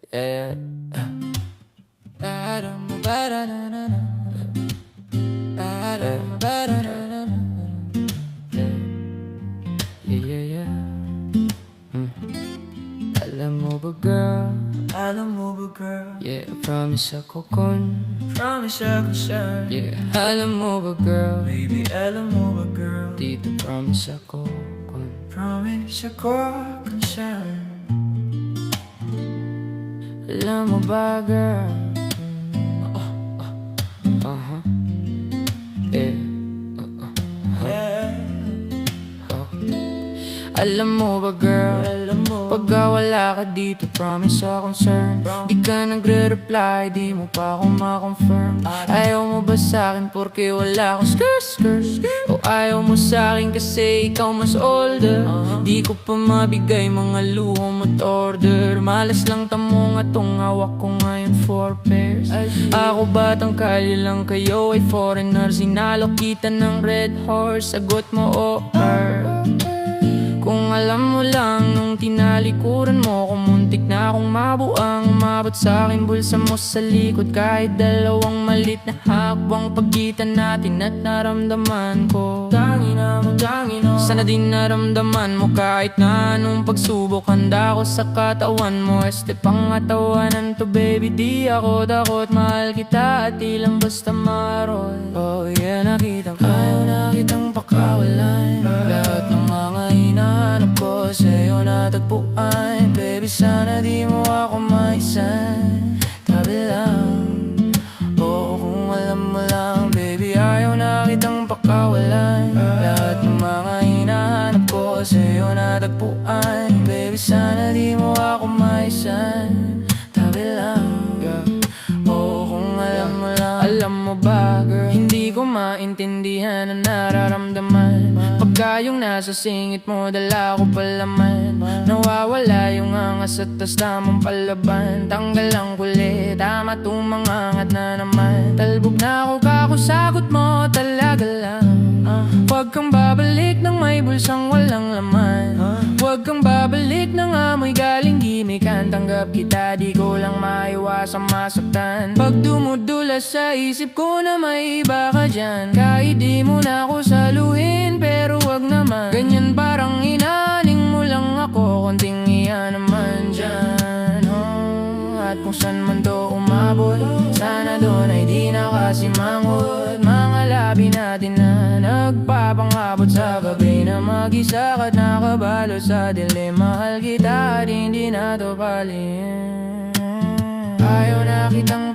Yeah. Yeah. Alam mo ba girl? Alam mo ba girl? Yeah, promise ako kun. Promise ako sa'yo. Yeah, alam mo ba girl? Baby, alam mo ba girl? Dito promise ako kun. Promise ako concern. Alam mo ba girl? Uh-huh. Yeah. Yeah. Alam mo ba girl? Alam mo Pagka wala ka dito, promise ako concern. Di ka nagre-reply, di mo pa ako ma-confirm. Ayaw mo ba sa'kin porque wala akong skirt? O ayaw mo sa'kin kasi ikaw mas older? Di ko pa mabigay mga luho mo't order. Malas lang tamo nga tong hawak ko ngayon 4 pairs. Ako batang kali lang, kayo ay foreigner. Sinalo kita ng red horse, sagot mo or kung alam mo lang, nung tinalikuran mo, kumuntik na akong mabuang. Umabot sa'kin bulsa mo sa likod, kahit dalawang malit na hakbang pagitan natin at naramdaman ko. Tangina mo, tangina. Sana din naramdaman mo kahit na anong pagsubok. Handa ko sa katawan mo, este pangatawanan to baby. Di ako takot, mahal kita at ilang basta marol. Oh yeah, nakita ko, ayaw na kitang pakawalan. Lahat ng mga hinahanap ko sa'yo natagpuan. Baby, sana di mo ako maisan. Tabi lang, oo kung alam mo lang. Baby, ayaw na kitang pakawalan. Lahat ng mga hinahanap ko sa'yo natagpuan. Baby, sana di mo ako maisan. Tabi lang, oo kung alam mo lang. Alam mo ba girl, hindi ko maintindihan ang nararamdaman. Pagka yung nasa singit mo, dala ko palaman. Nawawala yung angas at tas tamang palaban. Tanggal ang kulit, tama tumangangat na naman. Talbog na ako kakusagot mo, talaga lang. Huwag kang babalik ng may bulsang walang laman. Huwag kang babalik ng amoy galing gimikan. Tanggap kita, di ko lang maiwasang masaktan. Pag dumudulas sa isip ko na may iba ka dyan, kahit di mo na ako saluhin, pero wag naman. Ganyan parang inaning mo lang ako, konting iya naman dyan. At kung saan man to umabot, sana doon ay di nakasimangot. Mga labi natin na nagpapangabot sa gabi na mag-isa ka't nakabalo sa dilim. Mahal kita at hindi na to paliin. Ayaw na kitang